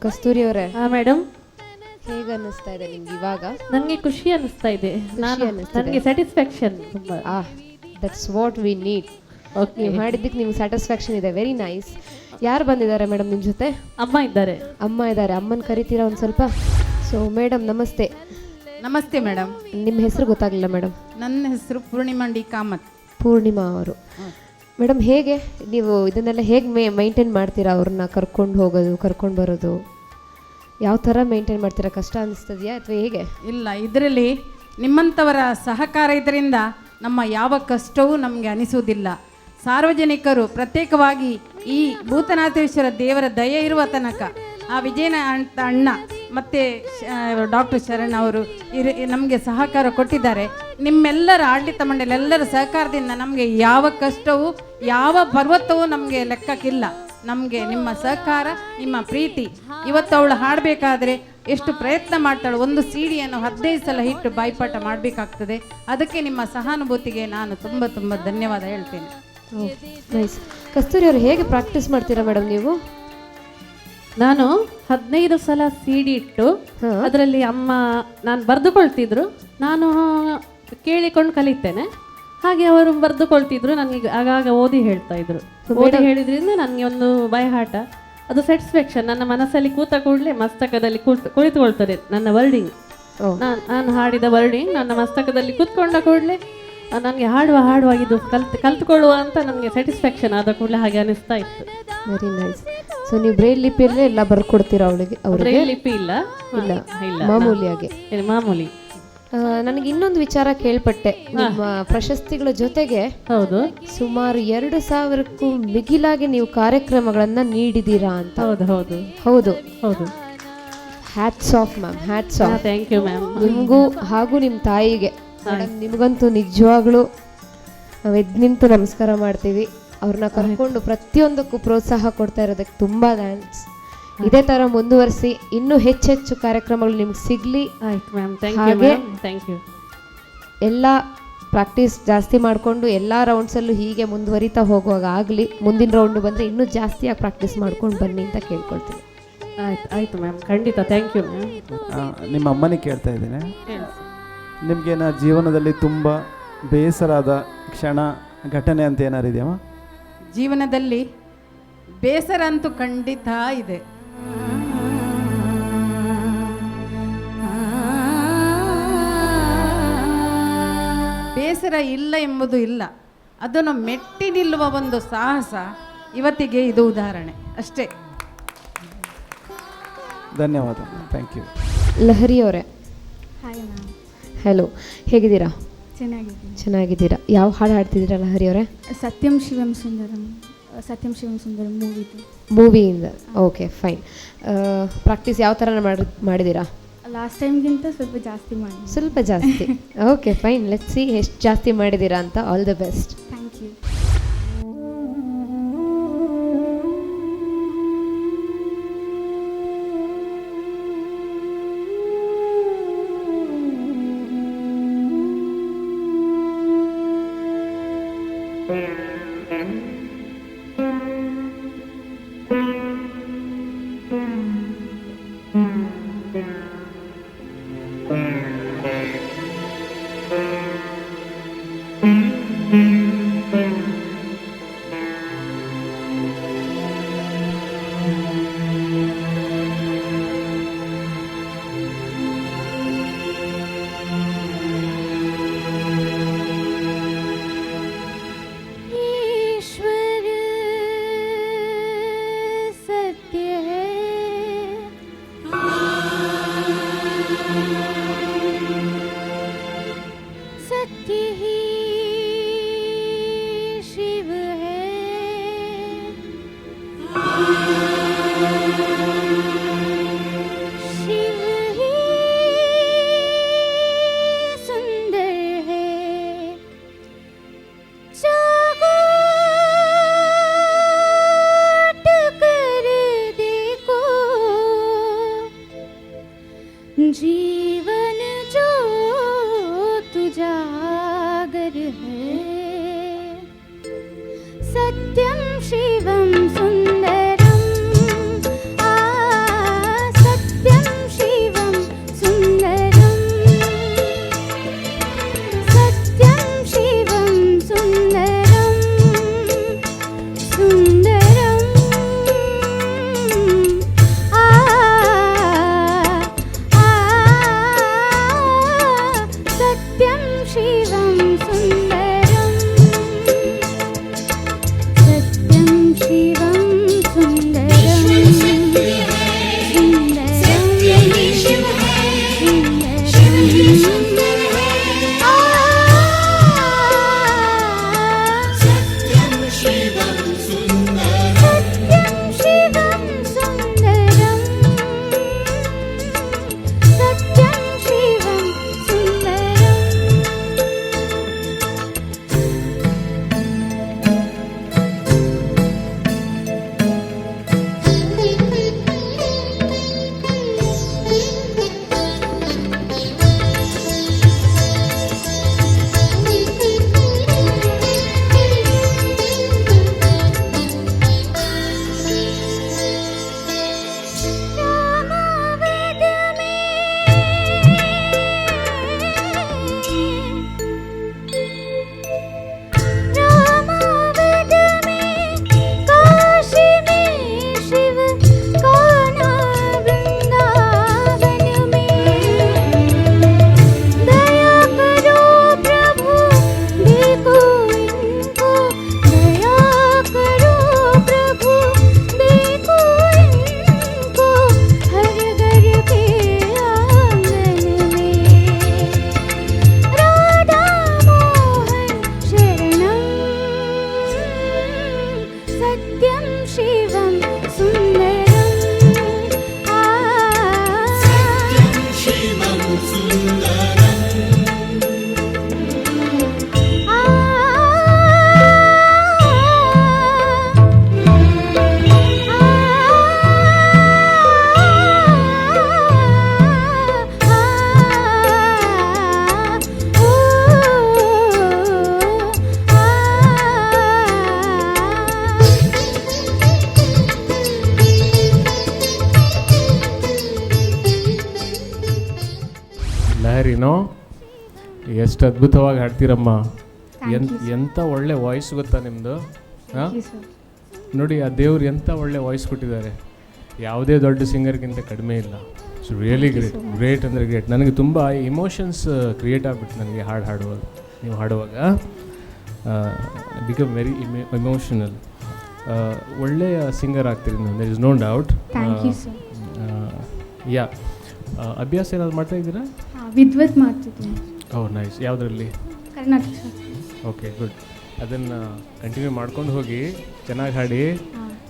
Kasturi ಅವರೇ, ಮೇಡಮ್ ಹೇಗೆ ಅನ್ನಿಸ್ತಾ ಇದೆ ನಿಮ್ಗೆ ಇವಾಗ? ನನಗೆ ಖುಷಿ ಅನ್ನಿಸ್ತಾ ಇದೆ. ನನಗೆ ಸ್ಯಾಟಿಸ್ಫ್ಯಾಕ್ಷನ್ ತುಂಬಾ. That's what we need. Okay, ನೀವು ಹಾಡಿದ್ದಕ್ಕೆ ನಿಮ್ಗೆ ಸ್ಯಾಟಿಸ್ಫ್ಯಾಕ್ಷನ್ ಇದೆ. Very nice. ಯಾರು ಬಂದಿದ್ದಾರೆ ಮೇಡಮ್ ನಿಮ್ಮ ಜೊತೆ? ಅಮ್ಮ ಇದ್ದಾರೆ. ಅಮ್ಮನ ಕರಿತೀರಾ ಒಂದು ಸ್ವಲ್ಪ? ಸೊ ಮೇಡಮ್ ನಮಸ್ತೆ. ನಮಸ್ತೆ ಮೇಡಮ್. ನಿಮ್ಮ ಹೆಸರು ಗೊತ್ತಾಗಲಿಲ್ಲ ಮೇಡಮ್. ನನ್ನ ಹೆಸರು ಪೂರ್ಣಿಮಾ ಕಾಮತ್. ಪೂರ್ಣಿಮಾ ಅವರು. ಮೇಡಮ್ ಹೇಗೆ ನೀವು ಇದನ್ನೆಲ್ಲ ಹೇಗೆ ಮೈಂಟೈನ್ ಮಾಡ್ತೀರಾ? ಅವ್ರನ್ನ ಕರ್ಕೊಂಡು ಹೋಗೋದು, ಕರ್ಕೊಂಡು ಬರೋದು ಯಾವ ಥರ ಮೇಂಟೈನ್ ಮಾಡ್ತೀರಾ? ಕಷ್ಟ ಅನಿಸ್ತದೆಯಾ ಅಥವಾ ಹೇಗೆ? ಇಲ್ಲ, ಇದರಲ್ಲಿ ನಿಮ್ಮಂಥವರ ಸಹಕಾರ ಇದರಿಂದ ನಮ್ಮ ಯಾವ ಕಷ್ಟವೂ ನಮಗೆ ಅನಿಸುವುದಿಲ್ಲ. ಸಾರ್ವಜನಿಕರು ಪ್ರತ್ಯೇಕವಾಗಿ ಈ ಭೂತನಾಥೇಶ್ವರ ದೇವರ ದಯೆ ಇರುವ ತನಕ ಆ ವಿಜಯನ ಅಣ್ಣ ಮತ್ತು ಡಾಕ್ಟರ್ ಶರಣ್ ಅವರು ನಮಗೆ ಸಹಕಾರ ಕೊಟ್ಟಿದ್ದಾರೆ. ನಿಮ್ಮೆಲ್ಲರ ಆಡಳಿತ ಮಂಡಳಿ ಎಲ್ಲರ ಸಹಕಾರದಿಂದ ನಮಗೆ ಯಾವ ಕಷ್ಟವೂ ಯಾವ ಪರ್ವತವೂ ನಮಗೆ ಲೆಕ್ಕಕ್ಕಿಲ್ಲ. ನಮಗೆ ನಿಮ್ಮ ಸಹಕಾರ, ನಿಮ್ಮ ಪ್ರೀತಿ. ಇವತ್ತು ಅವಳು ಹಾಡಬೇಕಾದ್ರೆ ಎಷ್ಟು ಪ್ರಯತ್ನ ಮಾಡ್ತಾಳೆ. ಒಂದು ಸಿಡಿಯನ್ನು 15 ಸಲ ಹಿಟ್ಟು ಬಾಯ್ಪಾಠ ಮಾಡಬೇಕಾಗ್ತದೆ. ಅದಕ್ಕೆ ನಿಮ್ಮ ಸಹಾನುಭೂತಿಗೆ ನಾನು ತುಂಬ ತುಂಬ ಧನ್ಯವಾದ ಹೇಳ್ತೇನೆ. ನೈಸ್. ಕಸ್ತೂರಿ ಅವರು ಹೇಗೆ ಪ್ರಾಕ್ಟೀಸ್ ಮಾಡ್ತೀರಾ ಮೇಡಮ್ ನೀವು? ನಾನು 15 ಸಲ ಸಿಡಿ ಇಟ್ಟು ಅದರಲ್ಲಿ ಅಮ್ಮ ನಾನು ಬರೆದುಕೊಳ್ತಿದ್ರು, ನಾನು ಕೇಳಿಕೊಂಡು ಕಲಿತೇನೆ. ಹಾಗೆ ಅವರು ಬರೆದುಕೊಳ್ತಿದ್ರು, ನನಗೆ ಆಗಾಗ ಓದಿ ಹೇಳ್ತಾ ಇದ್ರು. ಓದಿ ಹೇಳಿದ್ರಿಂದ ನನಗೆ ಒಂದು ಬಯಹಾಟ, ಅದು ಸ್ಯಾಟಿಸ್ಫ್ಯಾಕ್ಷನ್. ನನ್ನ ಮನಸ್ಸಲ್ಲಿ ಕೂತ ಕೂಡಲೇ ಮಸ್ತಕದಲ್ಲಿ ಕುಳಿತುಕೊಳ್ತದೆ ನನ್ನ ವರ್ಡಿಂಗ್. ನಾನು ಹಾಡಿದ ವರ್ಡಿಂಗ್ ನನ್ನ ಮಸ್ತಕದಲ್ಲಿ ಕೂತ್ಕೊಂಡ ಕೂಡಲೇ ನನಗೆ ಹಾಡುವಾಗಿದ್ದು ಕಲ್ತ್ಕೊಳ್ಳುವ ಅಂತ ನನಗೆ ಸ್ಯಾಟಿಸ್ಫ್ಯಾಕ್ಷನ್ ಆದ ಕೂಡಲೇ ಹಾಗೆ ಅನಿಸ್ತಾ ಇತ್ತು. Very nice. ಸೊ ನೀವು ಬ್ರೈಲ್ ಲಿಪಿಯಲ್ಲೇ ಎಲ್ಲ ಬರ್ಕೊಡ್ತೀರಾ ಅವಳಿಗೆ? ಬ್ರೈಲ್ ಲಿಪಿ ಇಲ್ಲ, ಮಾಮೂಲಿಯಾಗಿ ಮಾಮೂಲಿ. ನನಗೆ ಇನ್ನೊಂದು ವಿಚಾರ ಕೇಳ್ಪಟ್ಟೆ, ನಿಮ್ಮ ಪ್ರಶಸ್ತಿಗಳ ಜೊತೆಗೆ ಹೌದು ಸುಮಾರು 2,000ಕ್ಕೂ ಮಿಗಿಲಾಗಿ ನೀವು ಕಾರ್ಯಕ್ರಮಗಳನ್ನ ನೀಡಿದ್ದೀರಾ ಅಂತ. ಹೌದು ಹೌದು ಹೌದು ಹೌದು. Hats off ma'am, hats off. Thank you ma'am. ನಿಮಗೂ ಹಾಗೂ ನಿಮ್ಮ ತಾಯಿಗೆ. ಮೇಡಮ್ ನಿಮಗಂತೂ ನಿಜವಾಗ್ಲೂ ನಾವು ಎದ್ದು ನಿಂತು ನಮಸ್ಕಾರ ಮಾಡ್ತೀವಿ. ಅವ್ರನ್ನ ಕರ್ಕೊಂಡು ಪ್ರತಿಯೊಂದಕ್ಕೂ ಪ್ರೋತ್ಸಾಹ ಕೊಡ್ತಾ ಇರೋದಕ್ಕೆ ತುಂಬ ಥ್ಯಾಂಕ್ಸ್. ಇದೇ ಥರ ಮುಂದುವರಿಸಿ, ಇನ್ನೂ ಹೆಚ್ಚೆಚ್ಚು ಕಾರ್ಯಕ್ರಮಗಳು ನಿಮ್ಗೆ ಸಿಗಲಿ. ಆಯ್ತು ಮ್ಯಾಮ್, ಹಾಗೆ ಥ್ಯಾಂಕ್ ಯು. ಎಲ್ಲ ಪ್ರಾಕ್ಟೀಸ್ ಜಾಸ್ತಿ ಮಾಡಿಕೊಂಡು ಎಲ್ಲ ರೌಂಡ್ಸಲ್ಲೂ ಹೀಗೆ ಮುಂದುವರಿತಾ ಹೋಗುವಾಗ ಆಗಲಿ. ಮುಂದಿನ ರೌಂಡ್ ಬಂದರೆ ಇನ್ನೂ ಜಾಸ್ತಿಯಾಗಿ ಪ್ರಾಕ್ಟೀಸ್ ಮಾಡ್ಕೊಂಡು ಬನ್ನಿ ಅಂತ ಕೇಳ್ಕೊಳ್ತೀನಿ. ಆಯ್ತು ಮ್ಯಾಮ್, ಖಂಡಿತ. Thank you ma'am. ನಿಮ್ಮ ಅಮ್ಮನಿಗೆ ಕೇಳ್ತಾ ಇದ್ದೀನಿ, ನಿಮಗೇನ ಜೀವನದಲ್ಲಿ ತುಂಬ ಬೇಸರಾದ ಕ್ಷಣ ಘಟನೆ ಅಂತ ಏನಾರು ಇದೆಯಮ್ಮ? ಜೀವನದಲ್ಲಿ ಬೇಸರ ಅಂತೂ ಖಂಡಿತ ಇದೆ. ಬೇಸರ ಇಲ್ಲ ಎಂಬುದು ಇಲ್ಲ, ಅದನ್ನು ಮೆಟ್ಟಿ ನಿಲ್ಲುವ ಒಂದು ಸಾಹಸ ಇವತ್ತಿಗೆ ಇದು ಉದಾಹರಣೆ ಅಷ್ಟೇ. ಧನ್ಯವಾದ, ಥ್ಯಾಂಕ್ ಯು. ಲಹರಿ ಅವರೇ, ಹಾಯ್ ಮ್ಯಾಮ್. ಹಲೋ, ಹೇಗಿದ್ದೀರಾ? ಚೆನ್ನಾಗಿದ್ದೀನಿ. ಚೆನ್ನಾಗಿದ್ದೀರಾ. ಯಾವ ಹಾಡು ಹಾಡ್ತಿದ್ದೀರಾ ಲಹರಿ ಅವರೇ? ಸತ್ಯಂ ಶಿವಂ ಸುಂದರಂ, ಸತ್ಯಂ ಶಿವಂ ಸುಂದರಂ ಮೂವಿಯಿಂದ. Okay, fine. ಪ್ರಾಕ್ಟೀಸ್ ಯಾವ ಥರ ಮಾಡಿದ್ದೀರಾ? ಲಾಸ್ಟ್ ಟೈಮ್ಗಿಂತ ಸ್ವಲ್ಪ ಜಾಸ್ತಿ ಮಾಡಿ. ಸ್ವಲ್ಪ ಜಾಸ್ತಿ. Okay, fine. ಲೆಟ್ಸ್ ಸಿ ಎಷ್ಟು ಜಾಸ್ತಿ ಮಾಡಿದ್ದೀರಾ ಅಂತ. All the best. Thank you. जीवन जो तुजागर है, सत्यम शिवम सुंदरम, सत्यम शिवम सुंदरम, सत्यम शिवम सुंदरम, सुंदरम आ ಲಹರಿನೋ ಎಷ್ಟು ಅದ್ಭುತವಾಗಿ ಹಾಡ್ತೀರಮ್ಮ. ಎಂಥ ಒಳ್ಳೆ ವಾಯ್ಸ್ ಗೊತ್ತಾ ನಿಮ್ಮದು. ಹಾಂ, ನೋಡಿ ಆ ದೇವ್ರು ಎಂಥ ಒಳ್ಳೆ ವಾಯ್ಸ್ ಕೊಟ್ಟಿದ್ದಾರೆ. ಯಾವುದೇ ದೊಡ್ಡ ಸಿಂಗರ್ಗಿಂತ ಕಡಿಮೆ ಇಲ್ಲ. ಇಟ್ಸ್ ರಿಯಲಿ ಗ್ರೇಟ್ ಅಂದರೆ ಗ್ರೇಟ್. ನನಗೆ ತುಂಬ ಇಮೋಷನ್ಸ್ ಕ್ರಿಯೇಟ್ ಆಗಿಬಿಟ್ಟು ನನಗೆ ಹಾಡುವಾಗ, ನೀವು ಹಾಡುವಾಗ ಬಿಕಮ್ ವೆರಿ ಇಮೋಷನಲ್. ಒಳ್ಳೆಯ ಸಿಂಗರ್ ಆಗ್ತೀರಿ ನೀವು, there is no doubt. Yeah, ಅಭ್ಯಾಸ ಏನಾದ್ರು ಮಾಡ್ತಾ ಇದ್ದೀರಾ? ವಿದ್ವತ್ ಮಾಡ್ತಿದ್ದೀನಿ. Oh nice. ಯಾವುದರಲ್ಲಿ? ಕರ್ನಾಟಕ. Okay, good. ಅದನ್ನು ಕಂಟಿನ್ಯೂ ಮಾಡ್ಕೊಂಡು ಹೋಗಿ, ಚೆನ್ನಾಗಿ ಹಾಡಿ.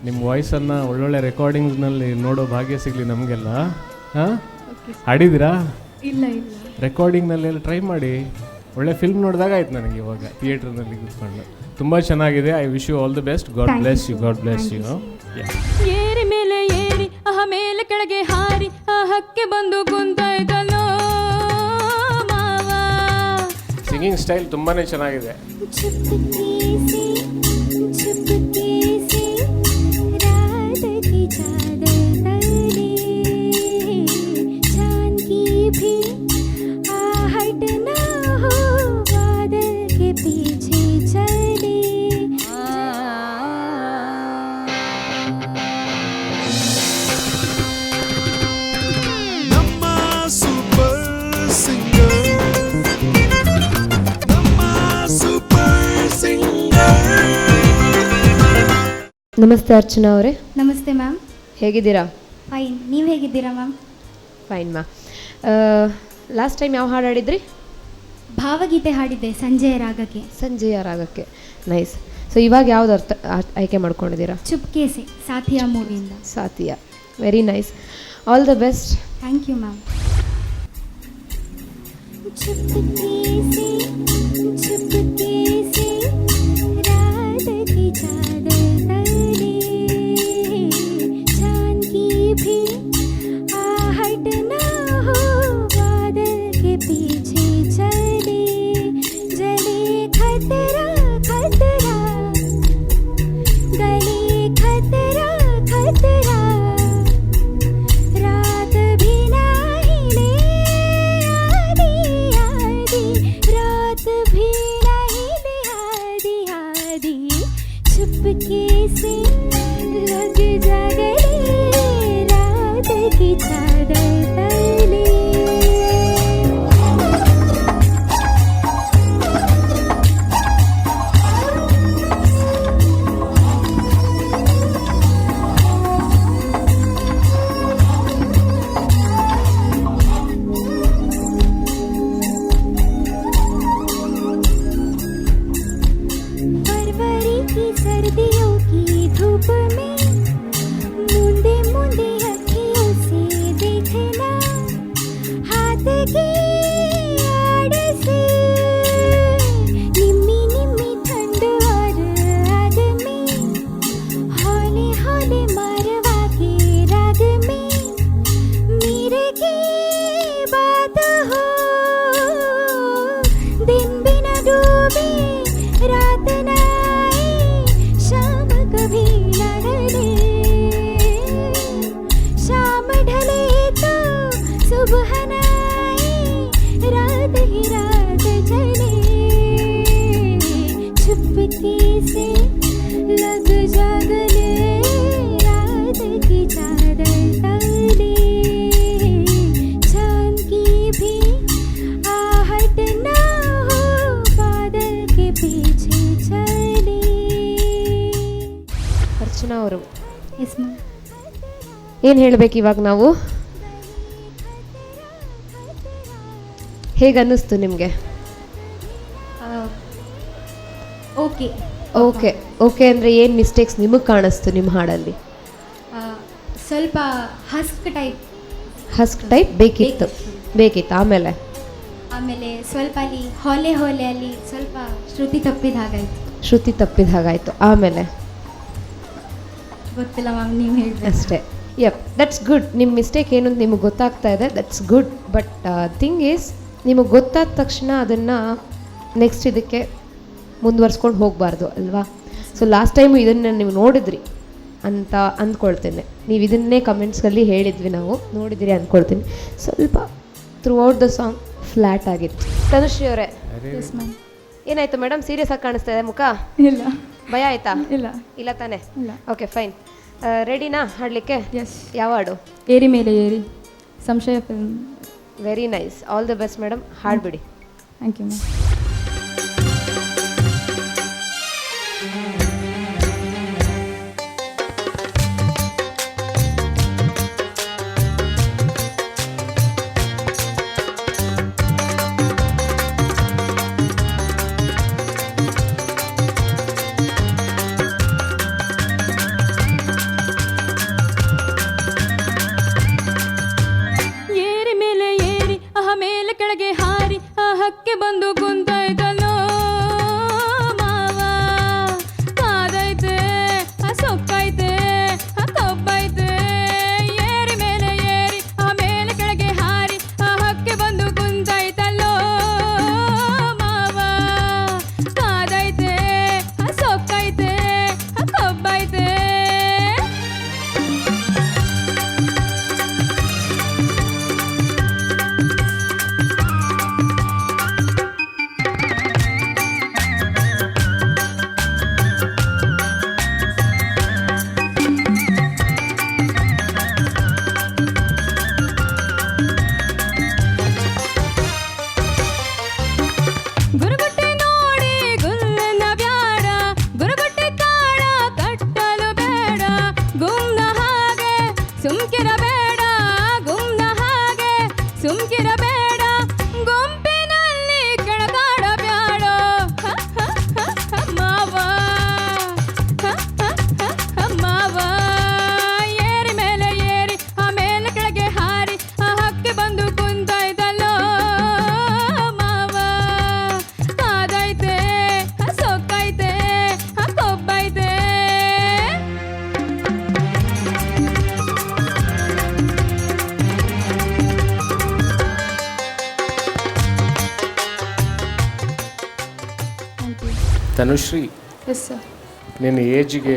ನಿಮ್ಮ ವಾಯ್ಸನ್ನು ಒಳ್ಳೊಳ್ಳೆ ರೆಕಾರ್ಡಿಂಗ್ಸ್ನಲ್ಲಿ ನೋಡೋ ಭಾಗ್ಯ ಸಿಗಲಿ ನಮಗೆಲ್ಲ. ಹಾಂ, ಹಾಡಿದ್ದೀರಾ? ಇಲ್ಲ ಇಲ್ಲ, ರೆಕಾರ್ಡಿಂಗ್ನಲ್ಲೆಲ್ಲ ಟ್ರೈ ಮಾಡಿ. ಒಳ್ಳೆ ಫಿಲ್ಮ್ ನೋಡಿದಾಗ ಆಯ್ತು ನನಗೆ ಇವಾಗ ಥಿಯೇಟ್ರ್ನಲ್ಲಿ ಕೂತ್ಕೊಂಡು. ತುಂಬ ಚೆನ್ನಾಗಿದೆ. I wish you all the best. God bless you, God bless you. ಏರಿ ಮೇಲೆ ಏರಿ ಮೇಲೆ ಕೆಳಗೆ ಹಾರಿ ಹಕ್ಕೆ ಬಂದು ಕುಂತಾಯ್ತಲ್ಲೋ ಮಾವ. ಸಿಂಗಿಂಗ್ ಸ್ಟೈಲ್ ತುಂಬಾ ಚೆನ್ನಾಗಿದೆ. ನಮಸ್ತೆ ಅರ್ಚನಾ ಅವರೇ. ನಮಸ್ತೆ ಮ್ಯಾಮ್. ಹೇಗಿದ್ದೀರಾ? ಫೈನ್, ನೀವು ಹೇಗಿದ್ದೀರಾ ಮ್ಯಾಮ್? ಫೈನ್ ಮಾ. ಲಾಸ್ಟ್ ಟೈಮ್ ಯಾವ ಹಾಡು ಹಾಡಿದ್ರಿ? ಭಾವಗೀತೆ ಹಾಡಿದ್ದೆ, ಸಂಜೆಯ ರಾಗಕ್ಕೆ. ಸಂಜೆಯ ರಾಗಕ್ಕೆ. ನೈಸ್. ಸೊ ಇವಾಗ ಯಾವ್ದು ಆಯ್ಕೆ ಮಾಡ್ಕೊಂಡಿದ್ದೀರಾ? ಚುಪ್ಕೇಸೆ, ಸಾಥಿಯಾ ಮೂವಿಯಿಂದ. Saathiya, very nice. All the best. Thank you ma'am. Archana ಅವರು, ಏನು ಹೇಳಬೇಕು ಇವಾಗ ನಾವು? ಹೇಗೆ ಅನ್ನಿಸ್ತು ನಿಮಗೆ? ಓಕೆ ಓಕೆ ಓಕೆ ಅಂದರೆ ಏನು ಮಿಸ್ಟೇಕ್ಸ್ ನಿಮಗೆ ಕಾಣಿಸ್ತು ನಿಮ್ಮ ಹಾಡಲ್ಲಿ? ಸ್ವಲ್ಪ ಹಸ್ಕ್ ಟೈಪ್ ಬೇಕಿತ್ತು. ಆಮೇಲೆ ಸ್ವಲ್ಪ ಅಲ್ಲಿ ಹೊಲೆ ಅಲ್ಲಿ ಸ್ವಲ್ಪ ಶ್ರುತಿ ತಪ್ಪಿದ ಹಾಗಾಯಿತು. ಆಮೇಲೆ ಗೊತ್ತಿಲ್ಲ ಮ್ಯಾಮ್, ನೀವು ಹೇಳಿ ಅಷ್ಟೇ. ಯಪ್, ದಟ್ಸ್ ಗುಡ್. ನಿಮ್ಮ ಮಿಸ್ಟೇಕ್ ಏನು ಅಂತ ನಿಮಗೆ ಗೊತ್ತಾಗ್ತಾ ಇದೆ, that's good. But thing is, ನಿಮಗೆ ಗೊತ್ತಾದ ತಕ್ಷಣ ಅದನ್ನು ನೆಕ್ಸ್ಟ್ ಇದಕ್ಕೆ ಮುಂದುವರ್ಸ್ಕೊಂಡು ಹೋಗಬಾರ್ದು ಅಲ್ವಾ? ಸೊ ಲಾಸ್ಟ್ ಟೈಮು ಇದನ್ನು ನೀವು ನೋಡಿದ್ರಿ ಅಂತ ಅಂದ್ಕೊಳ್ತೇನೆ. ನೀವು ಇದನ್ನೇ ಕಮೆಂಟ್ಸ್ಗಳಲ್ಲಿ ಹೇಳಿದ್ವಿ, ನಾವು ನೋಡಿದಿರಿ ಅಂದ್ಕೊಳ್ತೀನಿ. ಸ್ವಲ್ಪ through out the song flat ಆಗಿತ್ತು. ತನುಶ್ರೀ ಅವರೇ, ಎಸ್ ಮ್ಯಾಮ್. ಏನಾಯ್ತು ಮೇಡಮ್, ಸೀರಿಯಸ್ ಆಗಿ ಕಾಣಿಸ್ತಾ ಇದೆ ಮುಖ? ಇಲ್ಲ ಭಯ ಆಯ್ತಾ? ಇಲ್ಲ ಇಲ್ಲ ತಾನೇ? ಇಲ್ಲ. Okay fine. ರೆಡಿನಾ ಹಾಡಲಿಕ್ಕೆ? ಎಸ್. ಯಾವ ಹಾಡು? ಏರಿ ಮೇಲೆ ಏರಿ, Samshaya film. Very nice, all the best madam, ಹಾಡ್ಬಿಡಿ. Thank you ma'am. ಏರಿ ಮೇಲೆ ಏರಿ ಮೇಲೆ ಕೆಳಗೆ ಹಾರಿ ಹಕ್ಕೆ ಬಂದು ಕುಂತಾಯ್ತಲ್ಲೋ ಮಾವ, ಕಾದೈತೆ ಸೊಕ್ಕೈತೆ ಕೊಬ್ಬೈತೆ. ಏರಿ ಮೇಲೆ ಏರಿ ಮೇಲೆ ಕೆಳಗೆ ಹಾರಿ ಹಕ್ಕೆ ಬಂದು ಕುಂತಾಯ್ತಲ್ಲೋ ಮಾವ, ಕಾದೈತೆ ಸೊಕ್ಕೈತೆ ಕೊಬ್ಬೈತೆ. ಗುರುಗುಟ್ಟೆ ನೋಡಿ ಗುಲ್ಲನ ಬ್ಯಾಡ, ಗುರುಗುಟ್ಟೆ ಕಾಳ ಕಟ್ಟಲು ಬೇಡ. ಗುಮ್ನ ಹಾಗೆ ಸುಮ್ಕಿರಬೇಡ, ಗುಮ್ನ ಹಾಗೆ ಸುಮ್ಕಿರಬೇಡ. ಗುಂಪಿನಲ್ಲಿ ಕೆಳಗಾಡಬ್ಯಾಡ ಮಾವ, ಮಾವ. ಏರಿ ಮೇಲೆ ಏರಿ ಮೇಲೆ ಕೆಳಗೆ ಹಾರಿ ಹಕ್ಕೆ ಬಂದು ಕುಂತಾಯ್ತಲ್ಲೋ ಮಾವ, ಕಾದೈತೆ ಸೊಕ್ಕೈತೆ ಕೊಬ್ಬೈತೆ. Tanushree, yes sir. ನಿನ್ನ ಏಜಿಗೆ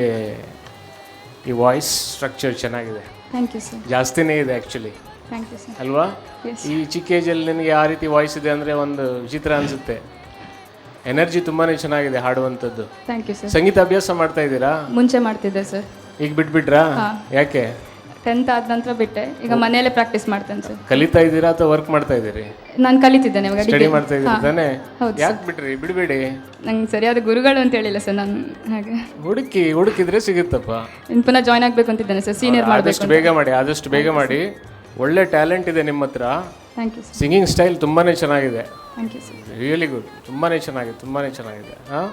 ಈ ವಾಯ್ಸ್ ಸ್ಟ್ರಕ್ಚರ್ ಚೆನ್ನಾಗಿದೆ, ಥ್ಯಾಂಕ್ ಯು ಸರ್. ಜಾಸ್ತಿನೇ ಇದೆ ಆ್ಯಕ್ಚುಲಿ, ಥ್ಯಾಂಕ್ ಯು ಸರ್. ಅಲ್ವಾ? Yes. ಈ ಚಿಕ್ಕ ಏಜಲ್ಲಿ ನಿನಗೆ ಆ ರೀತಿ ವಾಯ್ಸ್ ಇದೆ ಅಂದರೆ ಒಂದು ವಿಚಿತ್ರ ಅನಿಸುತ್ತೆ. ಎನರ್ಜಿ ತುಂಬಾ ಚೆನ್ನಾಗಿದೆ ಹಾಡುವಂಥದ್ದು. Thank you sir. ಸಂಗೀತ ಅಭ್ಯಾಸ ಮಾಡ್ತಾ ಇದ್ದೀರಾ? ಮುಂಚೆ ಮಾಡ್ತಿದ್ದೆ ಸರ್, ಈಗ ಬಿಟ್ಬಿಟ್ರಾ? ಹಾ. ಯಾಕೆ? 10th ಆದ ನಂತರ ಬಿಟ್ಟೆ. ಈಗ ಮನೆಯಲ್ಲೇ ಪ್ರಾಕ್ಟೀಸ್ ಮಾಡ್ತೇನೆ ಸರ್. ಕಲಿತಾ ಇದ್ದೀರಾ ಅಥವಾ ವರ್ಕ್ ಮಾಡ್ತಾ ಇದ್ದೀರಿ? ನಾನು ಕಲಿತಿದ್ದೇನೆ ಇವಾಗ. ಸ್ಟಡಿ ಮಾಡ್ತಾ ಇದ್ದೀರಿ ಹಾ. ತಾನೇ? ಹೌದು ಸರ್. ಯಾಕೆ ಬಿಟ್ರಿ? ಬಿಡಬೇಡಿ. ನಂಗೆ ಸರಿಯಾದ ಗುರುಗಳು ಅಂತ ಹೇಳಿಲ್ಲ ಸರ್, ನಾನು ಹಾಗೆ ಹುಡುಕಿದ್ರೆ ಸಿಗುತ್ತಪ್ಪ. ಇನ್ನು ಪುನಃ ಜಾಯ್ನ್ ಆಗಬೇಕು ಅಂತಿದ್ದೇನೆ ಸರ್, ಸೀನಿಯರ್ ಮಾಡಬೇಕು. ಆದಷ್ಟು ಬೇಗ ಮಾಡಿ. ಒಳ್ಳೆ ಟ್ಯಾಲೆಂಟ್ ಇದೆ ನಿಮ್ಮ ಹತ್ರ. Thank you sir. Singing style ತುಂಬಾ ಚೆನ್ನಾಗಿದೆ. Thank you sir. Really good. ತುಂಬಾ ಚೆನ್ನಾಗಿದೆ. ಹಾಂ,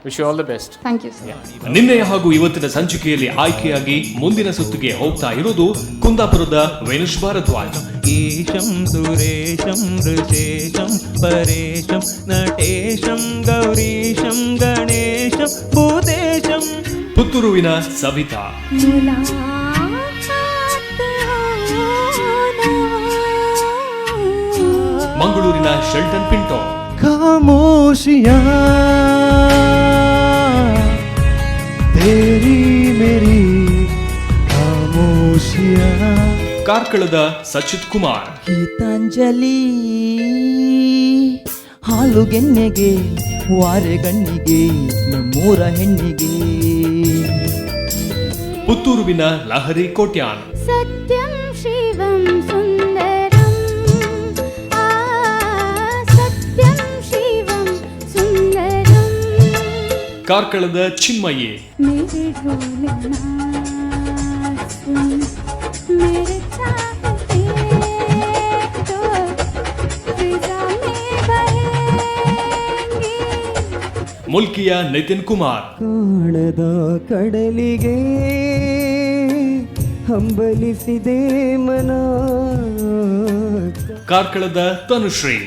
wish you all the best. Thank you sir. ನಿನ್ನೆಯ ಹಾಗೂ ಇವತ್ತಿನ ಸಂಚಿಕೆಯಲ್ಲಿ ಆಯ್ಕೆಯಾಗಿ ಮುಂದಿನ ಸುತ್ತಿಗೆ ಹೋಗ್ತಾ ಇರೋದು ಕುಂದಾಪುರದ ವೇಣುಷ್ ಭಾರದ್ವಾಜ್. ಈಶಂ ಸುರೇಶಂ ಋಷೇಶಂ ಪರೇಶಂ ನಟೇಶಂ ಗೌರೀಶಂ ಗಣೇಶಂ ಭೂತೇಶಂ. ಪುತ್ತೂರುವಿನ ಸವಿತಾ. ಮಂಗಳೂರಿನ ಶೆಲ್ಟನ್ ಪಿಂಟೋ. खामोशियाँ तेरी मेरी खामोशियाँ. ಕಾರ್ಕಳದ ಸಚಿತ್ ಕುಮಾರ್. ಗೀತಾಂಜಲಿ ಹಾಲುಗೆನ್ನೆಗೆ ವಾರೆಗಣ್ಣಿಗೆ ನಮ್ಮೂರ ಹೆಣ್ಣಿಗೆ. ಪುತ್ತೂರುವಿನ ಲಹರಿ ಕೋಟ್ಯಾನ್. ಸತ್ಯಂ ಶಿವಂ ಸುಂದರಂ, ಸತ್ಯಂ ಶಿವಂ ಸುಂದರಂ. ಕಾರ್ಕಳದ ಚಿನ್ಮಯಿ. ಮೇರೆ ಢೋಲನಾ ಸುನ್, ಮೇರೆ ಚಾಹತೆ ತೋ ಫಿಜಾ ಮೇ ಬಹೆಂಗಿ. ಮುಲ್ಕಿಯ ನಿತಿನ್ ಕುಮಾರ್. ಕಾಣದ ಕಡಲಿಗೆ ಹಂಬಲಿಸಿದೆ ಮನ. ಕಾರ್ಕಳದ ತನುಶ್ರೀ.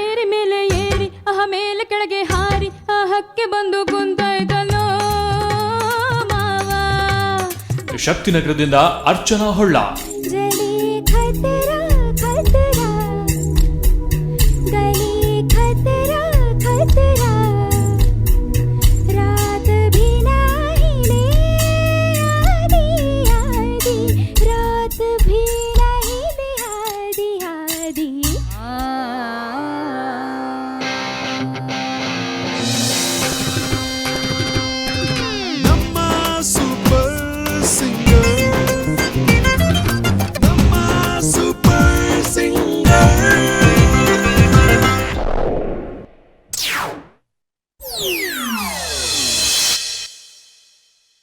ಏರಿ ಮೇಲೆ ಏರಿ ಮೇಲೆ ಕೆಳಗೆ ಹಾರಿ ಹಕ್ಕೆ ಬಂದು ಕುಂತಾಯ್ತಲ್ಲೋ ಮಾವ. ಶಕ್ತಿನಗರದಿಂದ ಅರ್ಚನಾ ಹೊಳ್ಳ. ಜಡಿ ಖೈತೆರಾ